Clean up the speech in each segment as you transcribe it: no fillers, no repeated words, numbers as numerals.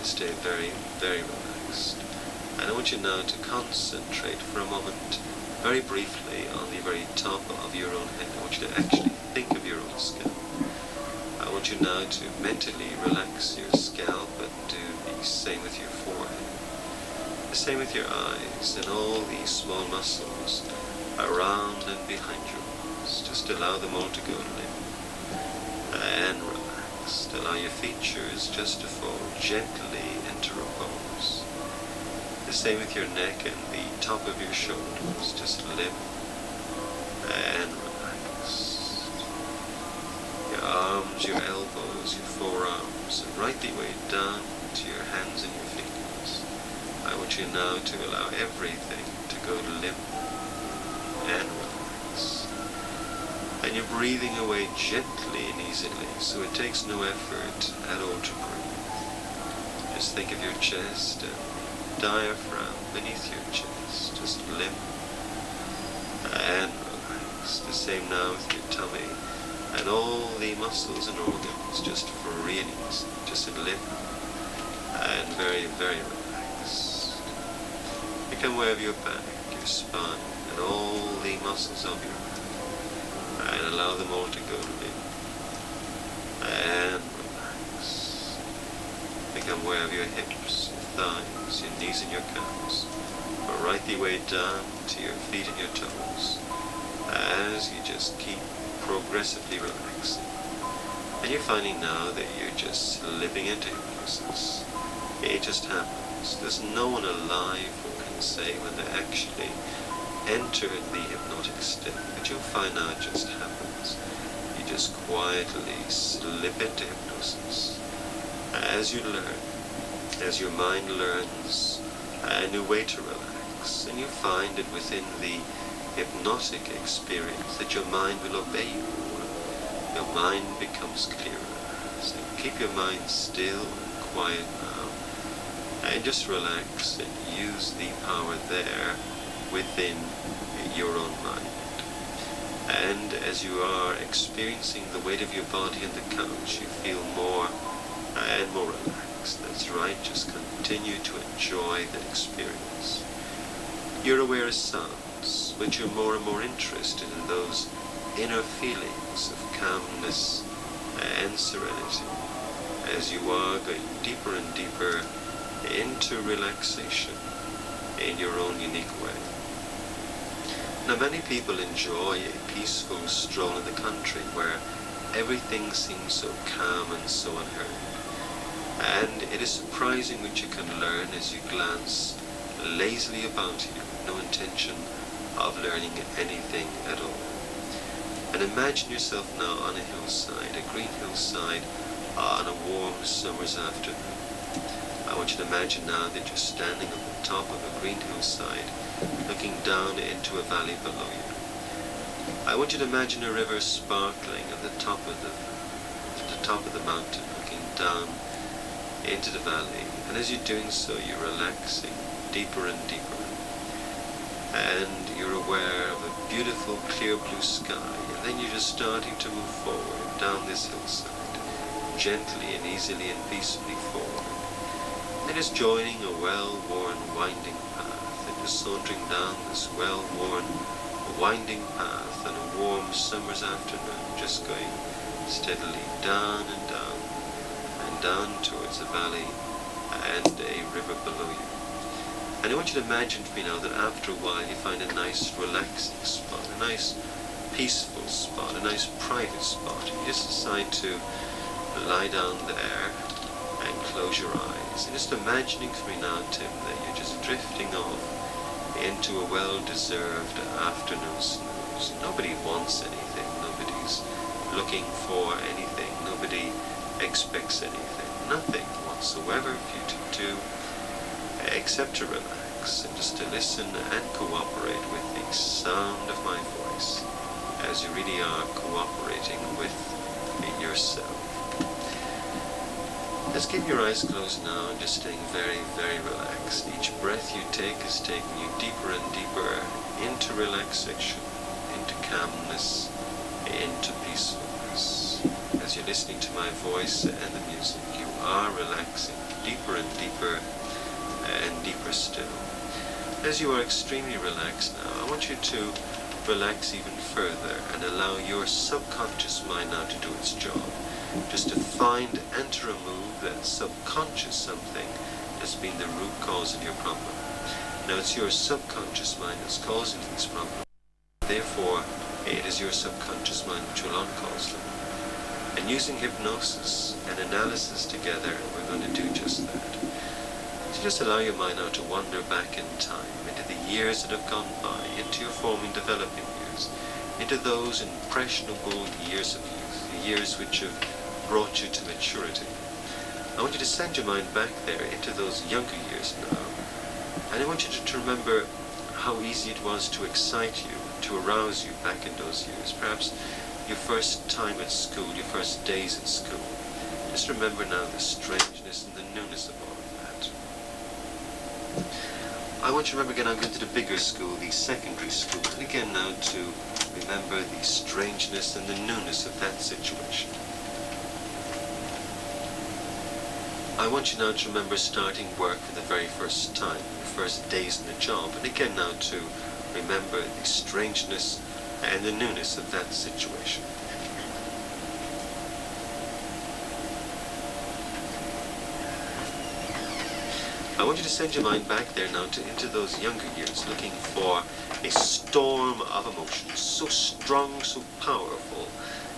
stay very, very relaxed. And I want you now to concentrate for a moment, very briefly, on the very top of your own head. I want you to actually think of your own scalp. I want you now to mentally relax your scalp and do the same with your forehead. The same with your eyes and all these small muscles around and behind your eyes. Just allow them all to go limp and relaxed. Allow your features just to fall gently into repose. The same with your neck and the top of your shoulders, just limp and relaxed. Your arms, your elbows, your forearms, and right the way down to your hands and your fingers. I want you now to allow everything to go limp and relax. And you're breathing away gently and easily, so it takes no effort at all to breathe. Just think of your chest and diaphragm beneath your chest, just limp and relax. The same now with your tummy and all the muscles and organs, just free and easy, just limp and very, very relaxed. Become aware of your back, your spine, and all the muscles of your back, and allow them all to go limp and relax. Become aware of your hips, your thighs, your knees and your calves, or right the way down to your feet and your toes, as you just keep progressively relaxing. And you're finding now that you're just slipping into hypnosis. It just happens. There's no one alive who can say when they actually enter the hypnotic state, but you'll find now it just happens. You just quietly slip into hypnosis. As you learn, as your mind learns a new way to relax, and you find that within the hypnotic experience that your mind will obey you. Your mind becomes clearer. So keep your mind still and quiet now, and just relax and use the power there within your own mind. And as you are experiencing the weight of your body on the couch, you feel more and more relaxed. That's right, just continue to enjoy that experience. You're aware of sounds, but you're more and more interested in those inner feelings of calmness and serenity as you are going deeper and deeper into relaxation in your own unique way. Now, many people enjoy a peaceful stroll in the country where everything seems so calm and so unhurried. And it is surprising what you can learn as you glance lazily about you, with no intention of learning anything at all. And imagine yourself now on a hillside, a green hillside, on a warm summer's afternoon. I want you to imagine now that you're standing on the top of a green hillside, looking down into a valley below you. I want you to imagine a river sparkling at the top of the mountain, looking down into the valley. And as you're doing so, you're relaxing deeper and deeper. And you're aware of a beautiful clear blue sky. And then you're just starting to move forward down this hillside, gently and easily and peacefully forward. And just joining a well-worn winding path, and just sauntering down this well-worn winding path on a warm summer's afternoon, just going steadily down and down, and down towards a valley and a river below you. And I want you to imagine for me now that after a while you find a nice relaxing spot, a nice peaceful spot, a nice private spot. You just decide to lie down there and close your eyes. And just imagining for me now, Tim, that you're just drifting off into a well-deserved afternoon snooze. Nobody wants anything. Nobody's looking for anything. Nobody expects anything. Nothing whatsoever for you to do except to relax and just to listen and cooperate with the sound of my voice as you really are cooperating with yourself. Just keep your eyes closed now and just staying very, very relaxed. Each breath you take is taking you deeper and deeper into relaxation, into calmness, into peacefulness. As you're listening to my voice and the music, you are relaxing deeper and deeper and deeper still. As you are extremely relaxed now, I want you to relax even further and allow your subconscious mind now to do its job. Just to find and to remove that subconscious something that's been the root cause of your problem. Now it's your subconscious mind that's causing these problems. Therefore, it is your subconscious mind which will uncause them. And using hypnosis and analysis together, we're going to do just that. So just allow your mind now to wander back in time, into the years that have gone by, into your forming, developing years, into those impressionable years of youth, the years which have brought you to maturity. I want you to send your mind back there into those younger years now, and I want you to remember how easy it was to excite you, to arouse you back in those years. Perhaps your first time at school, your first days at school. Just remember now the strangeness and the newness of all of that. I want you to remember again, I'm going to the bigger school, the secondary school, and again now to remember the strangeness and the newness of that situation. I want you now to remember starting work for the very first time, your first days in the job, and again now to remember the strangeness and the newness of that situation. I want you to send your mind back there now into those younger years, looking for a storm of emotions, so strong, so powerful,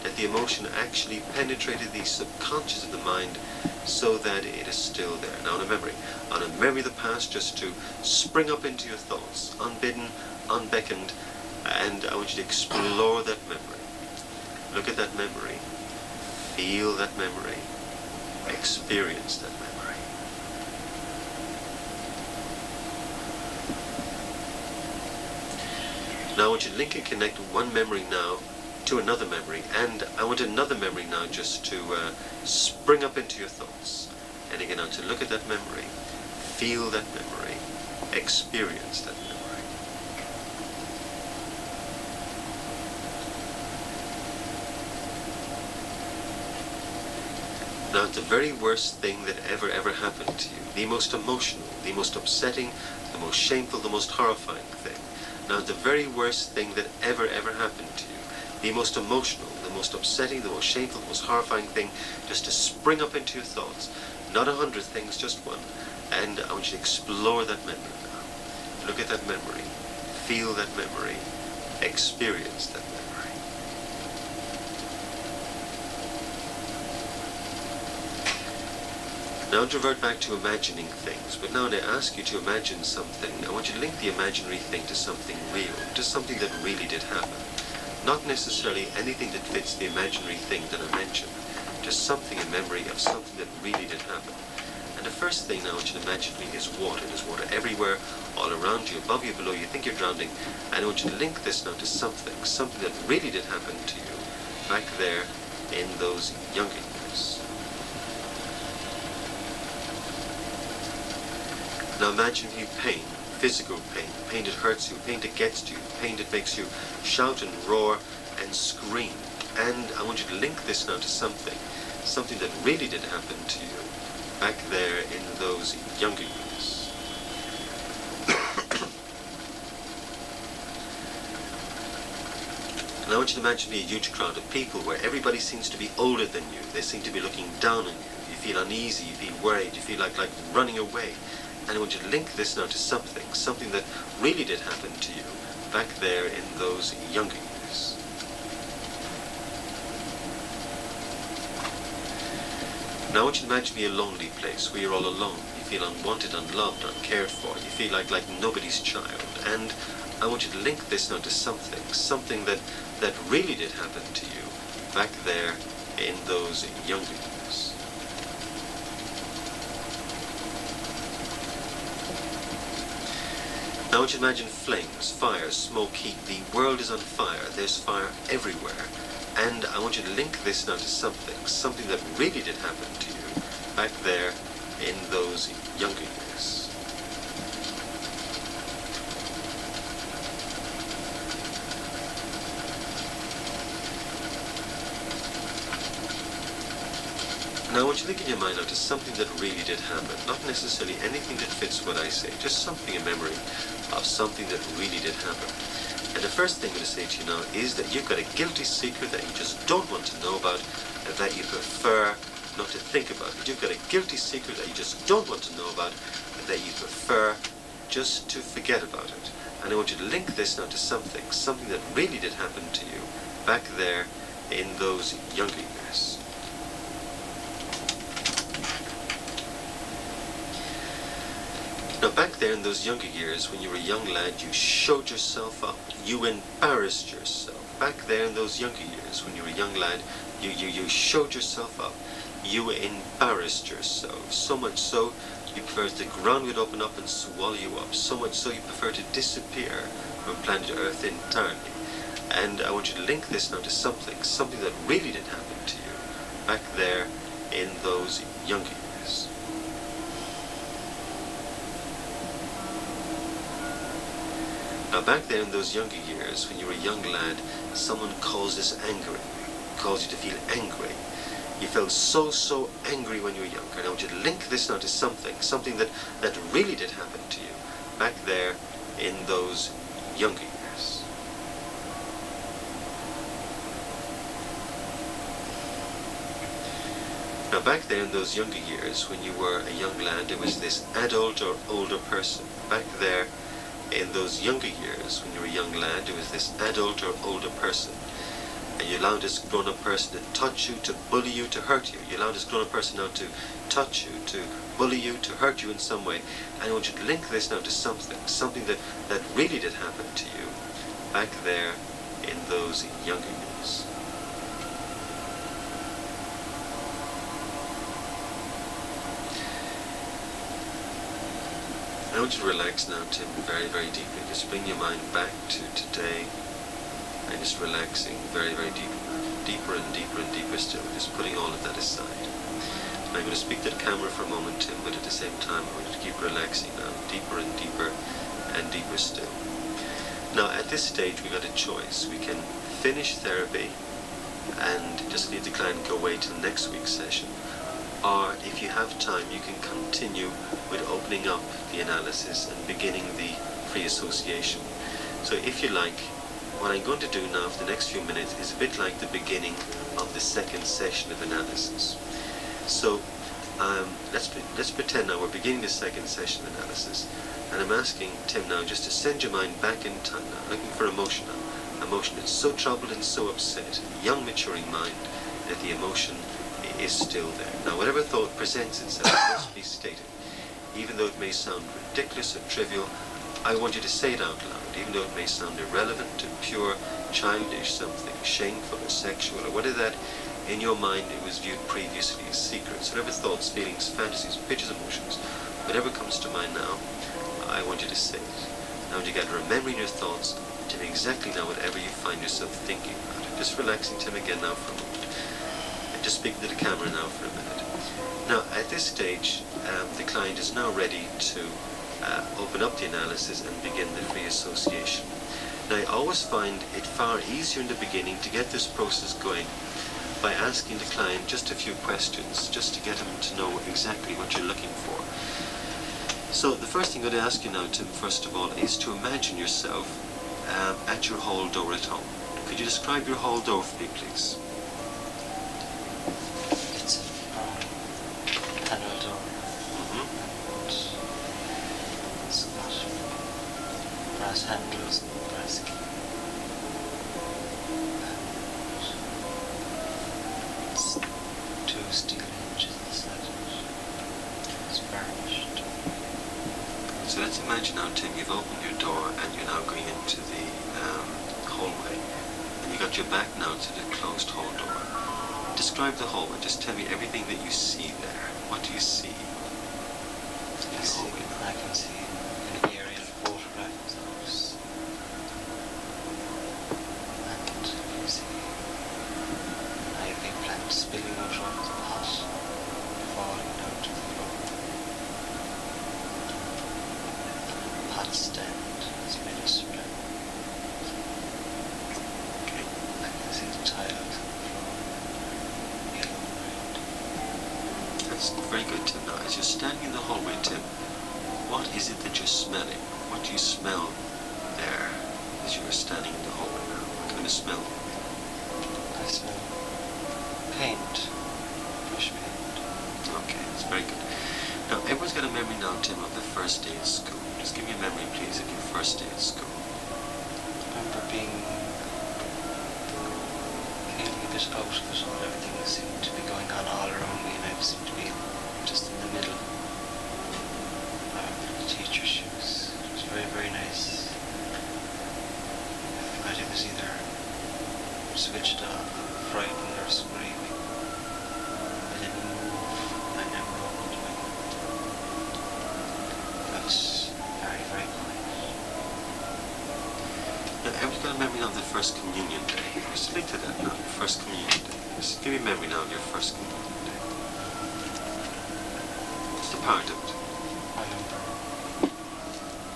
that the emotion actually penetrated the subconscious of the mind so that it is still there. Now on a memory of the past, just to spring up into your thoughts, unbidden, unbeckoned, and I want you to explore that memory. Look at that memory, feel that memory, experience that memory. Now I want you to link and connect one memory now to another memory, and I want another memory now just to spring up into your thoughts. And again, now to look at that memory, feel that memory, experience that memory. Now, the very worst thing that ever happened to you, the most emotional, the most upsetting, the most shameful, the most horrifying thing. Now, the very worst thing that ever happened to you, the most emotional, the most upsetting, the most shameful, the most horrifying thing, just to spring up into your thoughts. Not 100 things, just one. And I want you to explore that memory now. Look at that memory, feel that memory, experience that memory. Now to revert back to imagining things, but now when I ask you to imagine something, I want you to link the imaginary thing to something real, to something that really did happen. Not necessarily anything that fits the imaginary thing that I mentioned, just something in memory of something that really did happen. And the first thing now I want you to imagine is water. There's water everywhere, all around you, above you, below you. You think you're drowning, and I want you to link this now to something that really did happen to you back there in those younger years. Now imagine you pain, physical pain, pain that hurts you, pain that gets to you, pain that makes you shout and roar and scream. And I want you to link this now to something that really did happen to you back there in those younger years. And I want you to imagine a huge crowd of people where everybody seems to be older than you. They seem to be looking down on you. You feel uneasy, you feel worried, you feel like running away. And I want you to link this now to something that really did happen to you back there in those younger years. Now I want you to imagine a lonely place where you're all alone. You feel unwanted, unloved, uncared for. You feel like nobody's child. And I want you to link this now to something that really did happen to you back there in those younger years. Now I want you to imagine flames, fire, smoke, heat. The world is on fire. There's fire everywhere. And I want you to link this now to something that really did happen to you back there in those younger years. Now I want you link in your mind now to something that really did happen. Not necessarily anything that fits what I say, just something, a memory of something that really did happen. And the first thing I'm going to say to you now is that you've got a guilty secret that you just don't want to know about, and that you prefer not to think about it. You've got a guilty secret that you just don't want to know about, and that you prefer just to forget about it. And I want you to link this now to something that really did happen to you back there in those younger years. Now back there in those younger years, when you were a young lad, you showed yourself up, you embarrassed yourself. Back there in those younger years, when you were a young lad, you showed yourself up, you embarrassed yourself, so much so you preferred the ground would open up and swallow you up, so much so you prefer to disappear from planet Earth entirely. And I want you to link this now to something that really did happen to you back there in those younger years. Now back there in those younger years, when you were a young lad, someone caused this anger in you, caused you to feel angry. You felt so angry when you were younger. And I want you to link this now to something that really did happen to you back there in those younger years. Now back there in those younger years, when you were a young lad, there was this adult or older person. Back there in those younger years, when you were a young lad, there was this adult or older person. And you allowed this grown-up person to touch you, to bully you, to hurt you. You allowed this grown-up person now to touch you, to bully you, to hurt you in some way. And I want you to link this now to something that really did happen to you back there in those younger years. I want you to relax now, Tim, very deeply. Just bring your mind back to today. And just relaxing very deeper and deeper still, just putting all of that aside. And I'm going to speak to the camera for a moment, Tim, but at the same time I want you to keep relaxing now, deeper and deeper still. Now at this stage we got a choice. We can finish therapy and just leave the client go away till next week's session, or if you have time you can continue with opening up the analysis and beginning the free association. So if you like, what I'm going to do now for the next few minutes is a bit like the beginning of the second session of analysis. So let's pretend now we're beginning the second session of analysis, and I'm asking Tim now just to send your mind back in time now, looking for emotion now. Emotion that's so troubled and so upset, young maturing mind, that the emotion is still there. Now whatever thought presents itself must be stated. Even though it may sound ridiculous or trivial, I want you to say it out loud, even though it may sound irrelevant or pure, childish, something shameful or sexual, or whatever that in your mind it was viewed previously as secrets. Whatever thoughts, feelings, fantasies, pictures, emotions, whatever comes to mind now, I want you to say it. Now you got to remember in your thoughts to be exactly now whatever you find yourself thinking about it. Just relaxing, Tim, again now for a moment. And just speak to the camera now for a minute. Now at this stage, the client is now ready to open up the analysis and begin the free association. Now I always find it far easier in the beginning to get this process going by asking the client just a few questions, just to get him to know exactly what you're looking for. So the first thing I'm going to ask you now, Tim, first of all, is to imagine yourself at your hall door at home. Could you describe your hall door for me, please? It's a panel door. It's got brass handles and brass key. And it's two steel hinges inside it. It's varnished. So let's imagine now, Tim, you've opened your door and you're now going into the hallway, and you got your back now to the closed hall door. Describe the hallway. Just tell me everything that you see there. What do you see? I can see an aerial photograph of the house, and you see an ivy plant spilling out of the pot, falling down to the floor. A pot stand is made of spring. Okay. I can see the tiles on the floor, yellow and red. That's very good, Tim. Now, as you're standing in the hallway, Tim, what is it that you're smelling? What do you smell there as you are standing in the hallway now? What kind of smell? I smell paint, fresh paint. Okay, that's very good. Now, everyone's got a memory now, Tim, of the first day at school. Just give me a memory, please, of your first day at school. I remember feeling a bit out of it all. Everything seemed to be going on all around me, and I seemed to be just in the middle. I remember the teacher, she was very, very nice. I forgot it was either switched off, frightened, or screaming. I didn't move. I never opened my mouth. I was very, very quiet. Now, everyone's got a memory of the first communion day. Just link to that now, your first communion day. Just give me a memory now of your first communion day. What's the part of it? I remember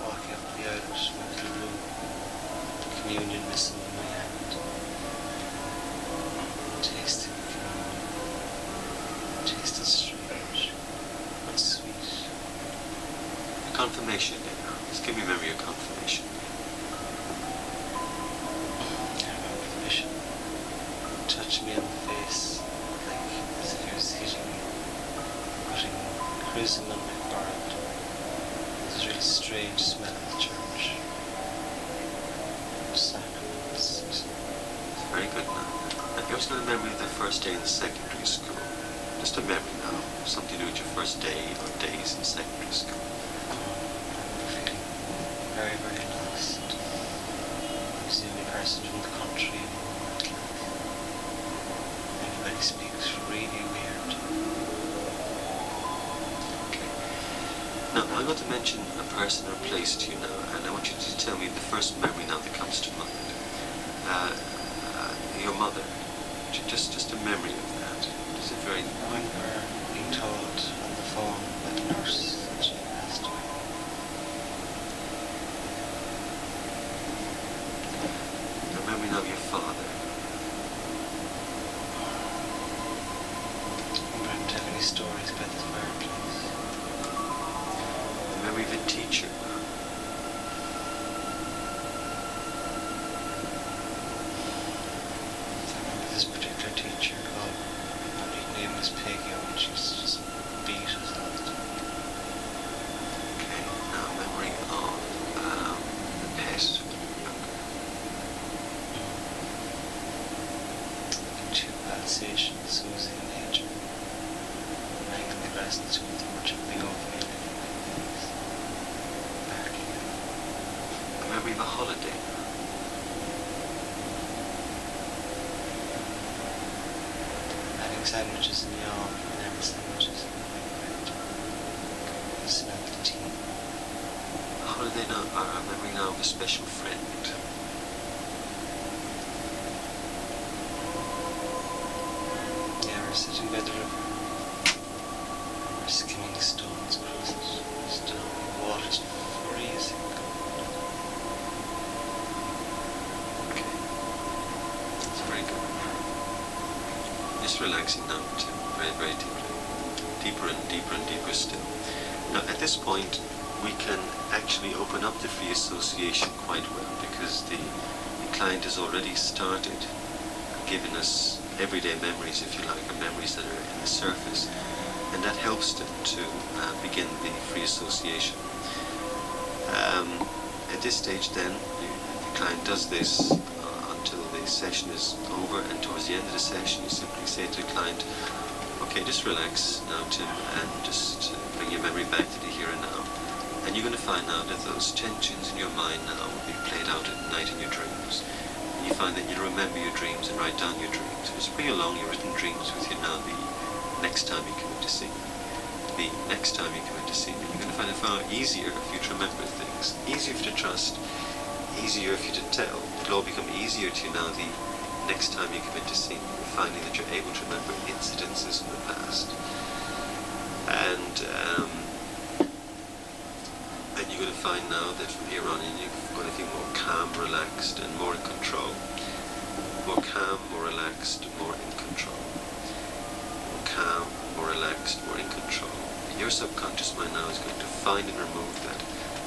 walking up the aisle with my little blue communion missing in my hand, tasting the communion. It tasted strange, but sweet. Confirmation day now. Just give me a memory of confirmation day. I remember the bishop touched me on the face, like as if he was hitting me, putting chrism on my forehead. It was a really strange smell in the church. Sacraments. Very good now. Now, give us another memory of the first day in secondary school. Just a memory now. Something to do with your first day or days in secondary school. I remember feeling very, very lost. I was the only person from the country in my class. Everybody speaks really weird. Okay. Now, I'm going to mention a person or place to you now, and I want you to tell me the first memory now that comes to mind. Your mother. Just a memory of that. Is it very... I remember being told on the phone by the nurse that she passed away. A memory now of your father. I remember him telling me stories about the fireplace. A memory of a teacher. This particular teacher called, her name was Peggy, and she just beat us all the time. Okay, now a memory of the pet when you were younger. Two Alsatians, Susie and Nature, lying in the grass, and two of them were jumping over me and barking. A memory of a holiday. Having sandwiches in the oven, and having sandwiches in the microwave. The smell of the tea. A holiday now, or a memory now of a special friend. Yeah, we're sitting by the river. We're skimming stones across it. The water's freezing cold. Okay. That's very good. Just relaxing now, Tim, very, very deeply. Deeper and deeper and deeper still. Now, at this point, we can actually open up the free association quite well because the client has already started giving us everyday memories, if you like, or memories that are in the surface, and that helps them to begin the free association. At this stage then, the client does this until the session is over, and towards the end of the session you simply say to the client, okay, just relax now, Tim, and just bring your memory back to the here and now. And you're going to find now that those tensions in your mind now will be played out at night in your dreams. And you find that you remember your dreams and write down your dreams. Just bring along your written dreams with you now the next time you come in to see me. The next time you come in to see me, you're going to find it far easier for you to remember things, easier for you to trust, easier for you to tell. It'll all become easier to you now the next time you come in to see me. You're finding that you're able to remember incidences in the past. And you're going to find now that from here on in you're going to feel more calm, relaxed, and more in control. More calm, more relaxed, and more in control. More calm, more relaxed, more in control. Your subconscious mind now is going to find and remove that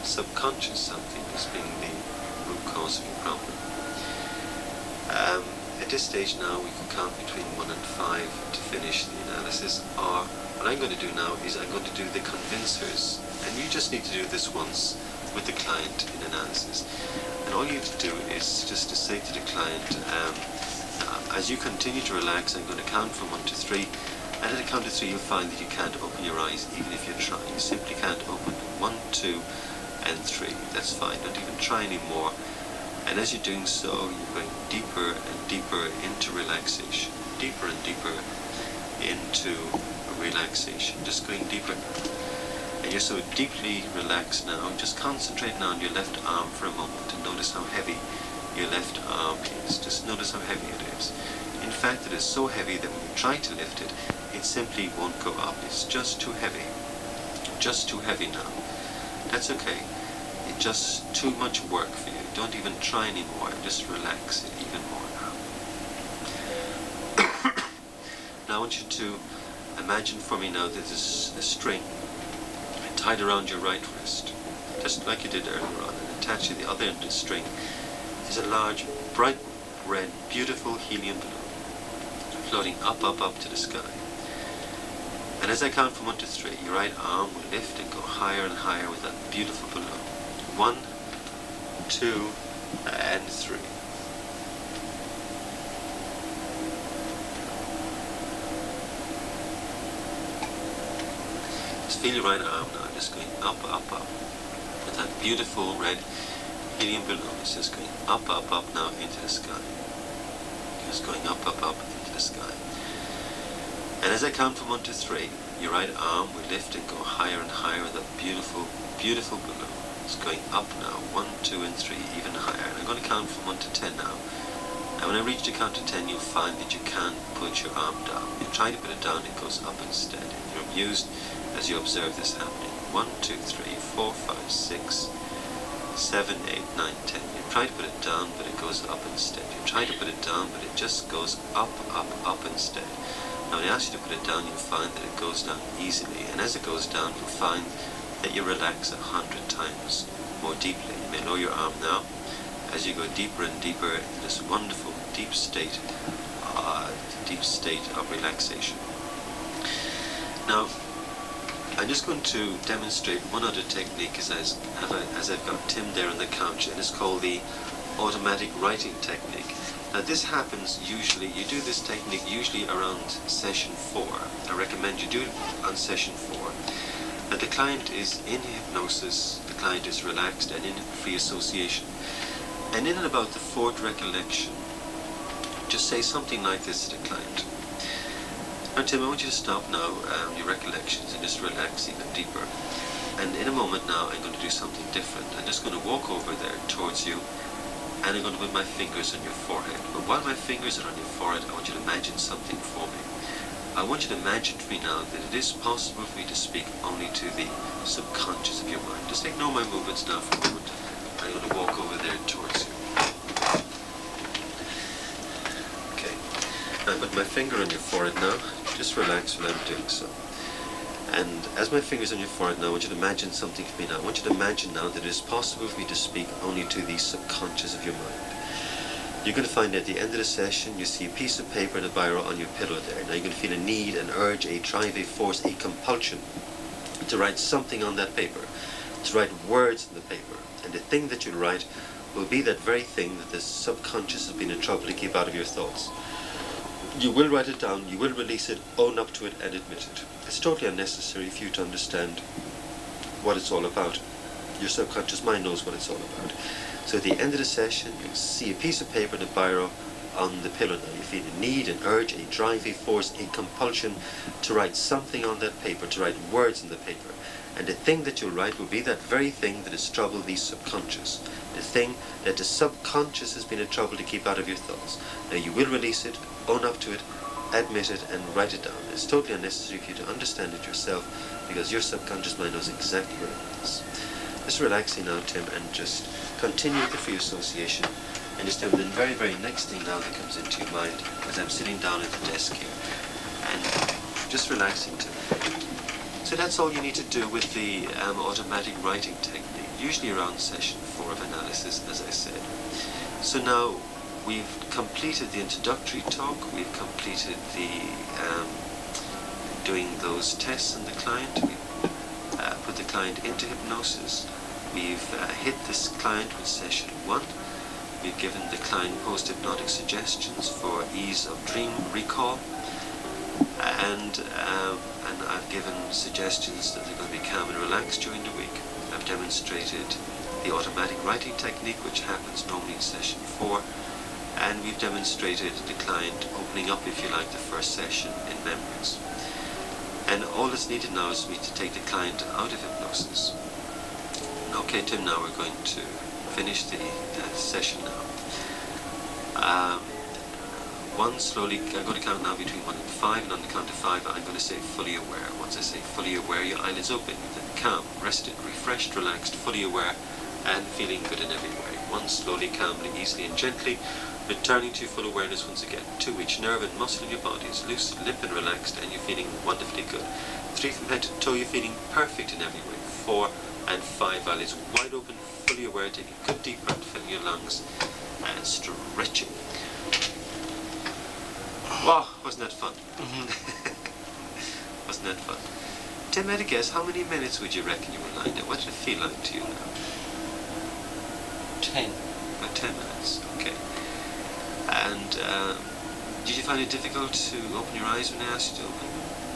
subconscious something as being the root cause of your problem. At this stage now, we can count between 1 and 5 to finish the analysis, or what I'm going to do now is I'm going to do the convincers, and you just need to do this once with the client in analysis. And all you have to do is just to say to the client, as you continue to relax, I'm going to count from 1 to 3, and at the count of 3 you'll find that you can't open your eyes even if you try. You simply can't open 1, 2 and 3. That's fine, don't even try anymore. And as you're doing so, you're going deeper and deeper into relaxation, deeper and deeper into relaxation, just going deeper. And you're so deeply relaxed now, just concentrate now on your left arm for a moment and notice how heavy your left arm is. Just notice how heavy it is. In fact, it is so heavy that when you try to lift it, it simply won't go up. It's just too heavy. Just too heavy now. That's okay. It's just too much work for you. Don't even try anymore. Just relax it even more now. Now I want you to imagine for me now that there's a string tied around your right wrist, just like you did earlier on, and attached to the other end of the string is a large, bright red, beautiful helium balloon floating up, up, up to the sky. And as I count from 1 to 3, your right arm will lift and go higher and higher with that beautiful balloon. 1, 2, and 3. Just feel your right arm now, just going up, up, up, with that beautiful red helium balloon. It's just going up, up, up now into the sky. Just going up, up, up into the sky. And as I count from 1 to 3, your right arm will lift and go higher and higher with that beautiful, beautiful balloon. It's going up now, 1, 2, and 3, even higher. And I'm going to count from 1 to 10 now. And when I reach the count to 10, you'll find that you can't put your arm down. You try to put it down, it goes up instead. And you're amused as you observe this happening. 1, 2, 3, 4, 5, 6, 7, 8, 9, 10. You try to put it down, but it goes up instead. You try to put it down, but it just goes up, up, up instead. Now when I ask you to put it down, you'll find that it goes down easily. And as it goes down, you'll find that you relax 100 times more deeply. You may lower your arm now as you go deeper and deeper into this wonderful deep state of relaxation. Now, I'm just going to demonstrate one other technique as I've got Tim there on the couch, and it's called the automatic writing technique. Now this happens usually, you do this technique usually around session 4. I recommend you do it on session 4. Now the client is in hypnosis, the client is relaxed and in free association. And in and about the 4th recollection, just say something like this to the client. Now Tim, I want you to stop now your recollections and just relax even deeper. And in a moment now, I'm going to do something different. I'm just going to walk over there towards you, and I'm going to put my fingers on your forehead. But while my fingers are on your forehead, I want you to imagine something for me. I want you to imagine to me now that it is possible for me to speak only to the subconscious of your mind. Just ignore my movements now for a moment. I'm going to walk over there towards you. Okay. I put my finger on your forehead now. Just relax while I'm doing so. And as my finger's on your forehead now, I want you to imagine something for me now. I want you to imagine now that it is possible for me to speak only to the subconscious of your mind. You're going to find at the end of the session, you see a piece of paper and a biro on your pillow there. Now you're going to feel a need, an urge, a drive, a force, a compulsion to write something on that paper, to write words on the paper. And the thing that you'll write will be that very thing that the subconscious has been in trouble to keep out of your thoughts. You will write it down, you will release it, own up to it, and admit it. It's totally unnecessary for you to understand what it's all about. Your subconscious mind knows what it's all about. So at the end of the session, you'll see a piece of paper and a biro on the pillow now. You feel a need, an urge, a drive, a force, a compulsion to write something on that paper, to write words on the paper. And the thing that you'll write will be that very thing that has troubled the subconscious. The thing that the subconscious has been in trouble to keep out of your thoughts. Now you will release it, own up to it, admit it, and write it down. It's totally unnecessary for you to understand it yourself, because your subconscious mind knows exactly what it is. Just relaxing now, Tim, and just continue with the free association. And just tell me the very, very next thing now that comes into your mind as I'm sitting down at the desk here. And just relaxing too. So that's all you need to do with the automatic writing technique, usually around session 4 of analysis, as I said. So now we've completed the introductory talk, we've completed the doing those tests on the client, we've put the client into hypnosis, we've hit this client with session 1, we've given the client post-hypnotic suggestions for ease of dream recall, and I've given suggestions that they're going to be calm and relaxed during the week. I've demonstrated the automatic writing technique, which happens normally in session 4, and we've demonstrated the client opening up, if you like, the first session in memories. And all that's needed now is for me to take the client out of hypnosis. Okay, Tim, now we're going to finish the session now. One, slowly, I'm going to count now between 1 and 5, and on the count of 5 I'm going to say fully aware. Once I say fully aware, your eyelids open, then calm, rested, refreshed, relaxed, fully aware, and feeling good in every way. 1, slowly, calmly, easily and gently, returning to full awareness once again. 2, each nerve and muscle in your body is loose, limp and relaxed, and you're feeling wonderfully good. 3, from head to toe, you're feeling perfect in every way. 4 and 5, eyelids wide open, fully aware, taking a good deep breath, filling your lungs, and stretching. Wow, wasn't that fun? Wasn't that fun? Tim, at a guess, how many minutes would you reckon you were lying there? What did it feel like to you now? 10. About 10 minutes, okay. And did you find it difficult to open your eyes when I asked you to open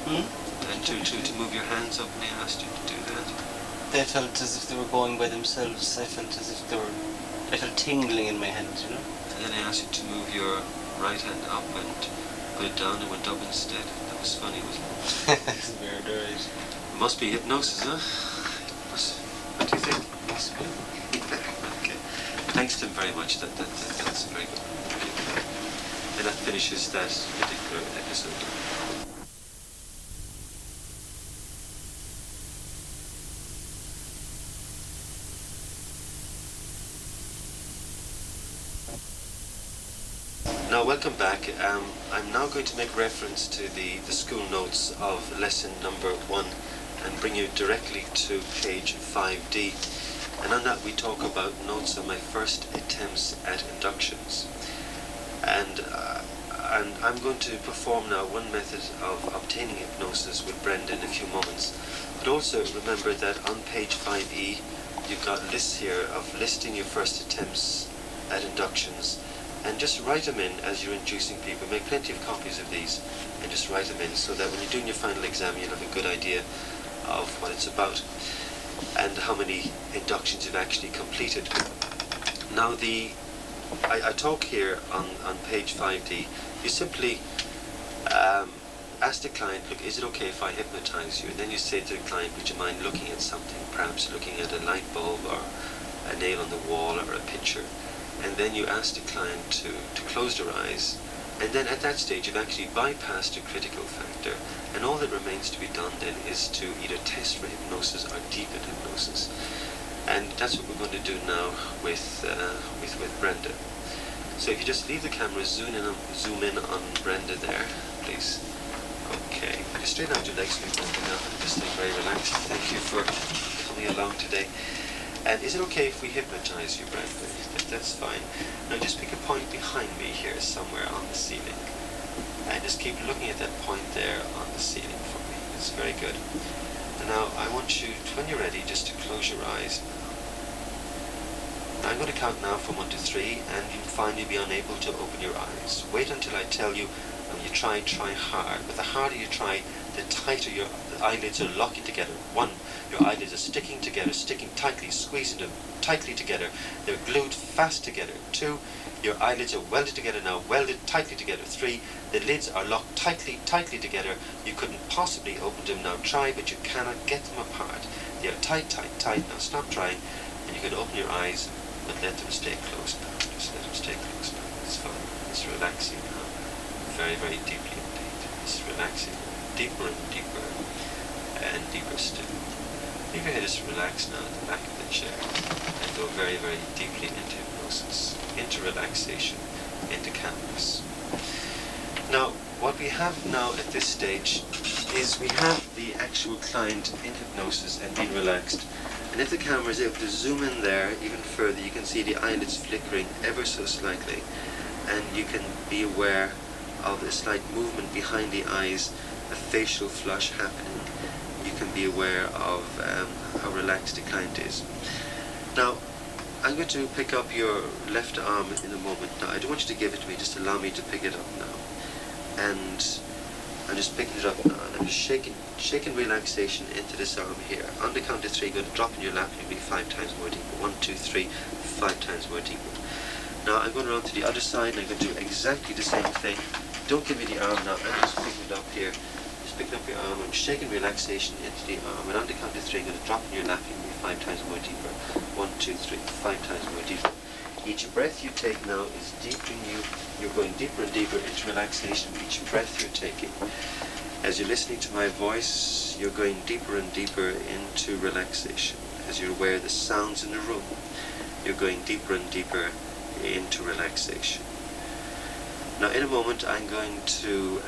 them? And to move your hands up when I asked you to do that? They felt as if they were going by themselves. I felt as if I felt tingling in my hands, you know? And then I asked you to move your right hand up and put it down and went up instead. That was funny, wasn't it? It's weird, right? It must be hypnosis, huh? What do you think? Must be. Okay. Thanks, Tim, very much. That's very good. And that finishes that particular episode. Now, welcome back. I'm now going to make reference to the school notes of lesson number 1 and bring you directly to page 5D. And on that we talk about notes of my first attempts at inductions. And I'm going to perform now one method of obtaining hypnosis with Brenda in a few moments. But also remember that on page 5E you've got lists here of listing your first attempts at inductions. And just write them in as you're inducing people. Make plenty of copies of these and just write them in so that when you're doing your final exam you'll have a good idea of what it's about and how many inductions you've actually completed. Now I talk here on page 5D. You simply ask the client, look, is it okay if I hypnotize you? And then you say to the client, would you mind looking at something, perhaps looking at a light bulb or a nail on the wall or a picture? And then you ask the client to close their eyes, and then at that stage you've actually bypassed the critical factor, and all that remains to be done then is to either test for hypnosis or deepen hypnosis. And that's what we're going to do now with Brenda. So if you just leave the camera, zoom in on Brenda there, please. Okay, just straighten out your legs for me, Brenda, now. Just stay very relaxed. Thank you for coming along today. And is it okay if we hypnotize you, Brenda? That's fine. Now just pick a point behind me here somewhere on the ceiling. And just keep looking at that point there on the ceiling for me. It's very good. And now I want you, when you're ready, just to close your eyes. Now I'm going to count now from 1 to 3, and you'll find you'll be unable to open your eyes. Wait until I tell you, and you try hard. But the harder you try, the tighter your eyelids are locking together. 1, your eyelids are sticking together, sticking tightly, squeezing them tightly together. They're glued fast together. 2, your eyelids are welded together now, welded tightly together. 3, the lids are locked tightly together. You couldn't possibly open them now. Try, but you cannot get them apart. They are tight. Now stop trying, and you can open your eyes, but let them stay closed now. Just let them stay closed now. It's fine. It's relaxing now. Very, very deeply indeed. It's relaxing. Deeper and deeper, and deeper still. Leave your head just relaxed now at the back of the chair, and go very, very deeply into hypnosis, into relaxation, into calmness. Now, what we have now at this stage is we have the actual client in hypnosis and being relaxed. And if the camera is able to zoom in there even further, you can see the eyelids flickering ever so slightly, and you can be aware of a slight movement behind the eyes, a facial flush happening. You can be aware of how relaxed the client is. Now, I'm going to pick up your left arm in a moment. Now, I don't want you to give it to me, just allow me to pick it up now. And I'm just picking it up now, and I'm just shaking relaxation into this arm here. On the count of 3, going to drop in your lap, you'll be 5 times more deeper. 1, 2, 3, 5 times more deeper. Now, I'm going around to the other side, and I'm going to do exactly the same thing. Don't give me the arm now, I'm just picking it up here. Just picking up your arm, I'm shaking relaxation into the arm, and on the count of 3, I'm going to drop in your lap, you'll be 5 times more deeper. 1, 2, 3, 5 times more deeper. Each breath you take now is deepening you. You're going deeper and deeper into relaxation. Each breath you're taking. As you're listening to my voice, you're going deeper and deeper into relaxation. As you're aware of the sounds in the room, you're going deeper and deeper into relaxation. Now, in a moment, I'm going to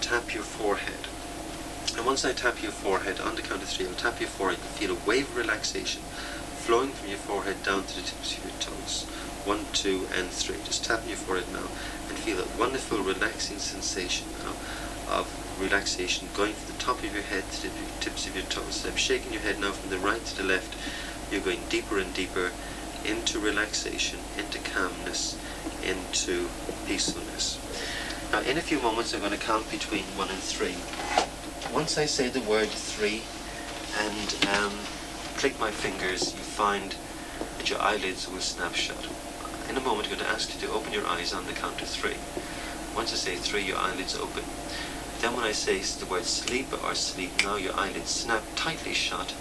tap your forehead. And once I tap your forehead, on the count of 3, I'll tap your forehead. You can feel a wave of relaxation flowing from your forehead down to the tips of your toes. 1, 2, and 3. Just tap on your forehead now and feel that wonderful relaxing sensation now of relaxation going from the top of your head to the tips of your toes. So I'm shaking your head now from the right to the left. You're going deeper and deeper into relaxation, into calmness, into peacefulness. Now, in a few moments, I'm going to count between 1 and 3. Once I say the word 3 and click my fingers, you find that your eyelids will snap shut. In a moment, I'm going to ask you to open your eyes on the count of 3. Once I say 3, your eyelids open. Then when I say the word sleep or sleep now, your eyelids snap tightly shut,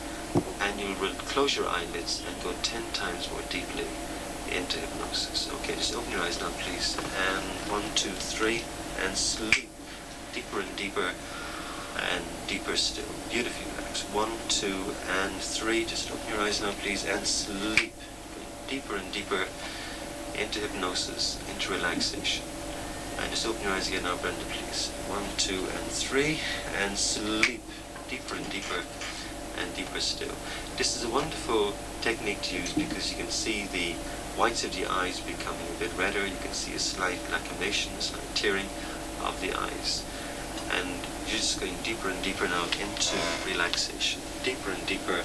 and you will close your eyelids and go 10 times more deeply into hypnosis. Okay, just open your eyes now, please. And 1, 2, 3, and sleep. Deeper and deeper, and deeper still. Beautifully relaxed. 1, 2, and 3. Just open your eyes now, please, and sleep. Deeper and deeper into hypnosis, into relaxation. And just open your eyes again now, Brenda, please. 1, 2, and 3, and sleep. Deeper and deeper, and deeper still. This is a wonderful technique to use because you can see the whites of the eyes becoming a bit redder. You can see a slight lacrimation, a slight tearing of the eyes. And you're just going deeper and deeper now into relaxation. Deeper and deeper,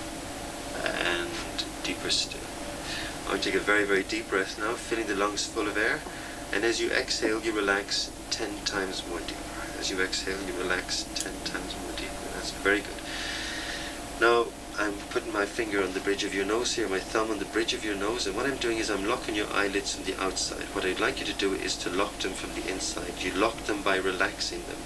and deeper still. I want you to take a very, very deep breath now, filling the lungs full of air. And as you exhale, you relax 10 times more deeper. As you exhale, you relax 10 times more deeper. That's very good. Now, I'm putting my finger on the bridge of your nose here, my thumb on the bridge of your nose, and what I'm doing is I'm locking your eyelids from the outside. What I'd like you to do is to lock them from the inside. You lock them by relaxing them.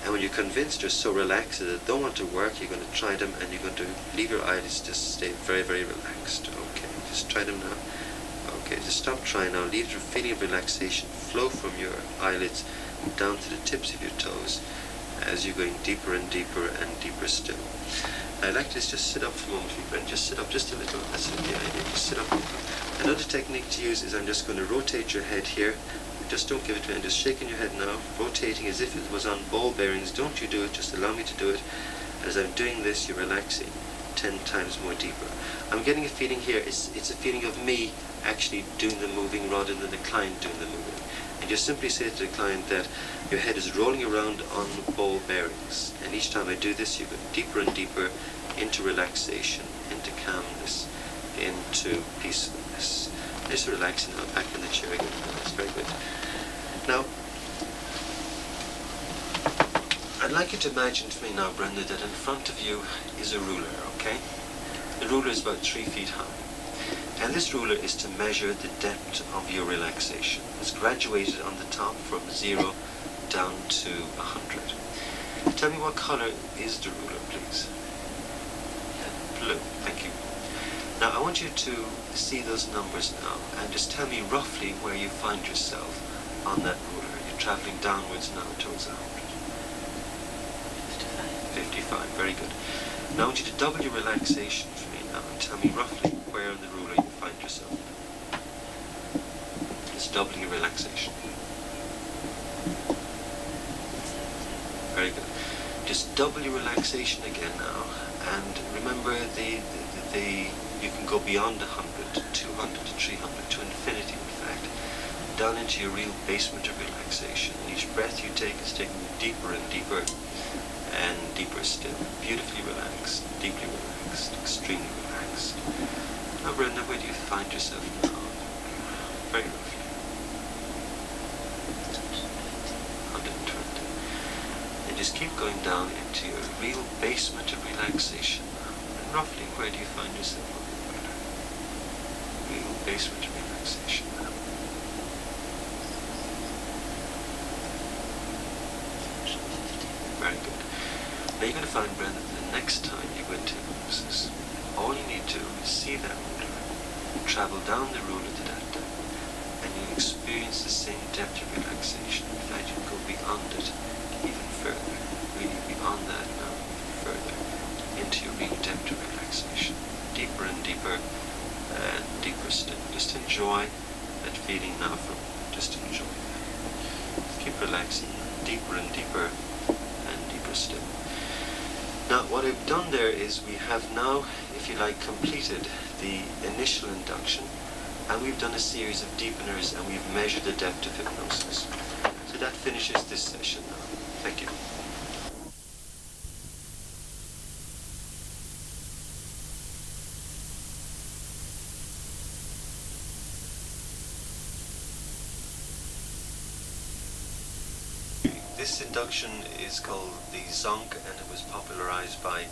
And when you're convinced you're so relaxed that they don't want to work, you're going to try them, and you're going to leave your eyelids to stay very, very relaxed. Okay, just try them now. Okay, just stop trying now. Leave the feeling of relaxation flow from your eyelids down to the tips of your toes as you're going deeper and deeper and deeper still. I'd like to just sit up for a moment, Brent. Just sit up just a little. That's the idea. Just sit up a little. Another technique to use is I'm just going to rotate your head here. Just don't give it to me. I'm just shaking your head now, rotating as if it was on ball bearings. Don't you do it. Just allow me to do it. As I'm doing this, you're relaxing 10 times more deeper. I'm getting a feeling here. It's a feeling of me actually doing the moving rather than the client doing the moving. And just simply say to the client that your head is rolling around on ball bearings. And each time I do this, you go deeper and deeper into relaxation, into calmness, into peacefulness. Just relaxing now, back in the chair again. That's very good. Now, I'd like you to imagine to me now, Brenda, that in front of you is a ruler, okay? The ruler is about 3 feet high. And this ruler is to measure the depth of your relaxation. It's graduated on the top from 0 down to 100. Tell me what color is the ruler, please? Blue, thank you. Now I want you to see those numbers now and just tell me roughly where you find yourself on that ruler. You're traveling downwards now towards 100. 55, very good. Now I want you to double your relaxation for me now and tell me roughly where on the ruler you find yourself. It's doubling your relaxation. Very good. Just double your relaxation again now, and remember you can go beyond 100, 200, 300, to infinity in fact, down into your real basement of relaxation. Each breath you take is taking you deeper and deeper and deeper still. Beautifully relaxed, deeply relaxed, extremely relaxed. Now Brenda, where do you find yourself now? Very lovely. 120. And just keep going down into your real basement of relaxation. And roughly, where do you find yourself? Real basement of relaxation. Very good. Now you're going to find, Brenda, the next time you go into hypnosis, all you need to do is see that ruler, travel down the ruler to that depth, and you experience the same depth of relaxation. In fact, you go beyond it even further, really beyond that now, even further, into your real depth of relaxation. Deeper and deeper and deeper still. Just enjoy that feeling now from, just enjoy that. Just keep relaxing, deeper and deeper and deeper still. Now what I've done there is we have now, if you like, completed the initial induction, and we've done a series of deepeners, and we've measured the depth of hypnosis. So that finishes this session now. Thank you. This induction is called the Zonk, and it was popularized by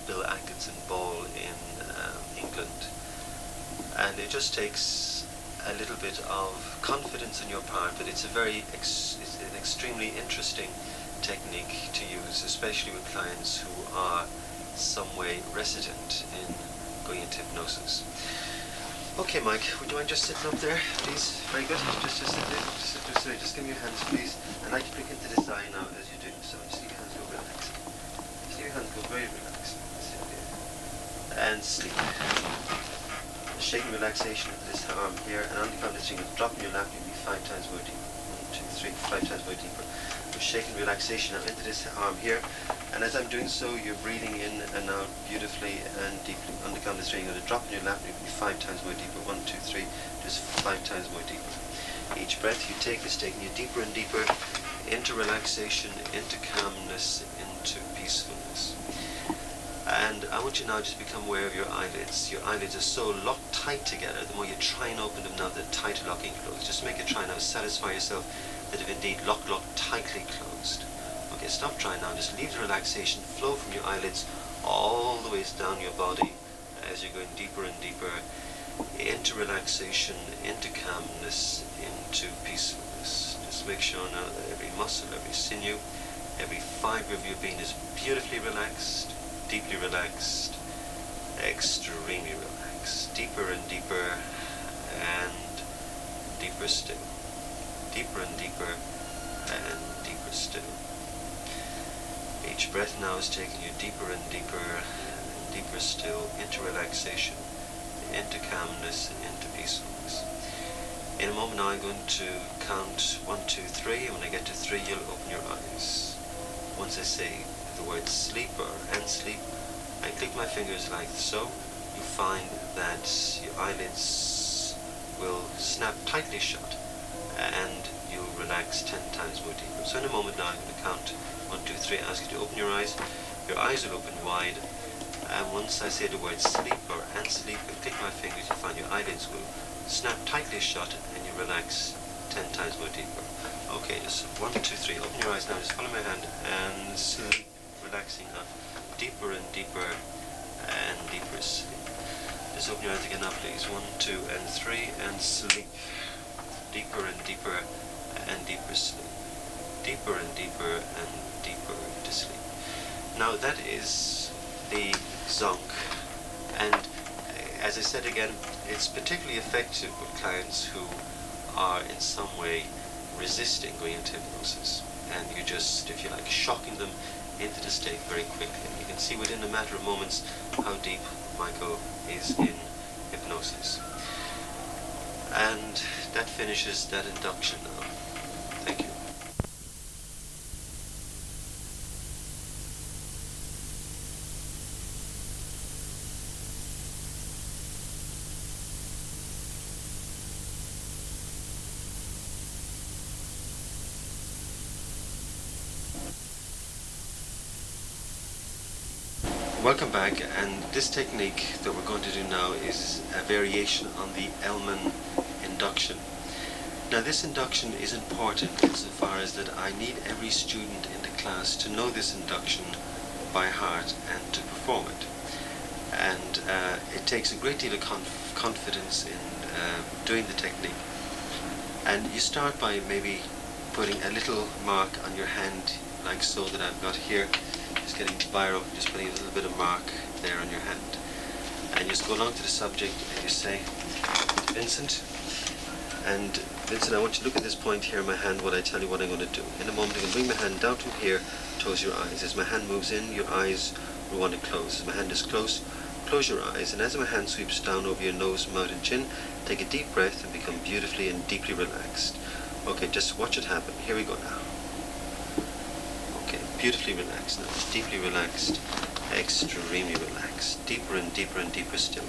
Bill Atkinson Ball in England. And it just takes a little bit of confidence on your part, but it's it's an extremely interesting technique to use, especially with clients who are some way resident in going into hypnosis. Okay, Mike, would you mind just sitting up there, please? Very good. Just sit there. Just give me your hands, please. I'd like to look into this eye now as you do. So just leave your hands go relaxed. Just leave your hands go very relaxed. Sit there. And sleep. Shaking relaxation into this arm here, and on the count of three, drop in your lap, you'll be 5 times more deeper. 1, 2, 3, 5 times more deeper. We're shaking relaxation now into this arm here, and as I'm doing so, you're breathing in and out beautifully and deeply. On the count of three, you're going to drop in your lap, and you'll be 5 times more deeper. 1, 2, 3, just 5 times more deeper. Each breath you take is taking you deeper and deeper into relaxation, into calmness, into peacefulness. And I want you now just become aware of your eyelids. Your eyelids are so locked tight together. The more you try and open them now, the tighter locking closed. Just make a try now. Satisfy yourself that if indeed locked tightly closed. Okay, stop trying now. Just leave the relaxation flow from your eyelids all the way down your body as you're going deeper and deeper into relaxation, into calmness, into peacefulness. Just make sure now that every muscle, every sinew, every fiber of your being is beautifully relaxed, deeply relaxed, extremely relaxed, deeper and deeper and deeper still, deeper and deeper and deeper still. Each breath now is taking you deeper and deeper and deeper still into relaxation, into calmness, into peacefulness. In a moment now I'm going to count 1, 2, 3, and when I get to 3 you'll open your eyes. Once I say the word sleep or end sleep, I click my fingers like so. You find that your eyelids will snap tightly shut and you'll relax 10 times more deeper. So in a moment now I'm going to count 1, 2, 3, ask you to open your eyes. Your eyes will open wide, and once I say the word sleep or end sleep, I click my fingers, you find your eyelids will snap tightly shut and you relax 10 times more deeper. Okay, just 1, 2, 3, open your eyes now, just follow my hand and sleep, relaxing now, deeper and deeper and deeper sleep. Just open your eyes again now please, 1, 2 and 3, and sleep, deeper and deeper and deeper sleep, deeper and deeper and deeper to sleep. Now that is the Zonk, and as I said again, it's particularly effective with clients who are in some way resisting going into hypnosis, and you're just, if you like, shocking them into the state very quickly. And you can see within a matter of moments how deep Michael is in hypnosis. And that finishes that induction now. Thank you. Welcome back, and this technique that we're going to do now is a variation on the Elman induction. Now this induction is important insofar as that I need every student in the class to know this induction by heart and to perform it. And it takes a great deal of confidence in doing the technique. And you start by maybe putting a little mark on your hand, like so, that I've got here. Just getting the biro, just putting a little bit of mark there on your hand. And you just go along to the subject and you say, Vincent, and Vincent, I want you to look at this point here in my hand while I tell you what I'm going to do. In a moment I'm going to bring my hand down from here towards your eyes. As my hand moves in, your eyes will want to close. As my hand is close, close your eyes. And as my hand sweeps down over your nose, mouth and chin, take a deep breath and become beautifully and deeply relaxed. Okay, just watch it happen. Here we go now. Okay, beautifully relaxed now. Deeply relaxed. Extremely relaxed. Deeper and deeper and deeper still.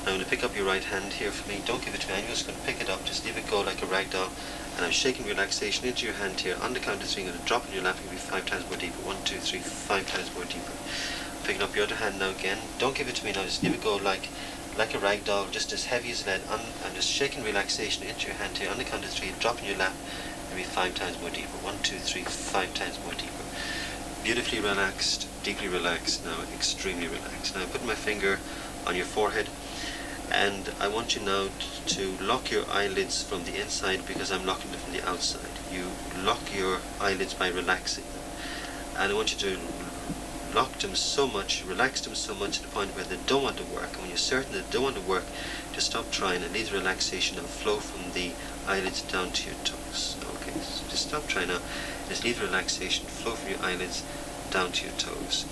I'm going to pick up your right hand here for me. Don't give it to me. I'm just going to pick it up. Just leave it go like a rag doll. And I'm shaking relaxation into your hand here. On the count of 3, I'm going to drop in your lap. It'll be 5 times more deeper. 1, 2, 3, 5 times more deeper. Picking up your other hand now again. Don't give it to me now. Just leave it go like a rag doll, just as heavy as lead. I'm just shaking relaxation into your hand here. On the count of 3, drop in your lap. It'll be 5 times more deeper. 1, 2, 3, 5 times more deeper. Beautifully relaxed, deeply relaxed now, extremely relaxed. Now I put my finger on your forehead, and I want you now to lock your eyelids from the inside because I'm locking them from the outside. You lock your eyelids by relaxing them, and I want you to lock them so much, relax them so much to the point where they don't want to work. And when you're certain that they don't want to work, just stop trying and leave the relaxation and flow from the eyelids down to your toes. Okay, so just stop trying now. Just leave the relaxation flow from your eyelids down to your toes,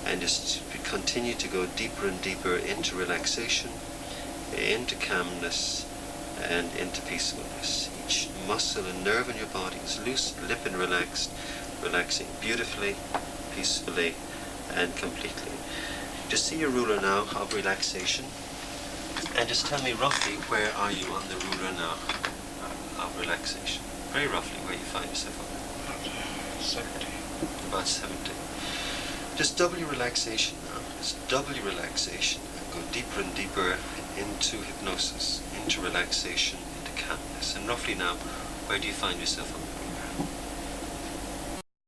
and just continue to go deeper and deeper into relaxation, into calmness, and into peacefulness. Each muscle and nerve in your body is loose, limp and relaxed, relaxing beautifully, peacefully, and completely. Just see your ruler now of relaxation, and just tell me roughly where are you on the ruler now of relaxation. Very roughly where you find yourself on it. 70. About 70. Just double your relaxation now. Just double your relaxation and go deeper and deeper into hypnosis, into relaxation, into calmness. And roughly now, where do you find yourself on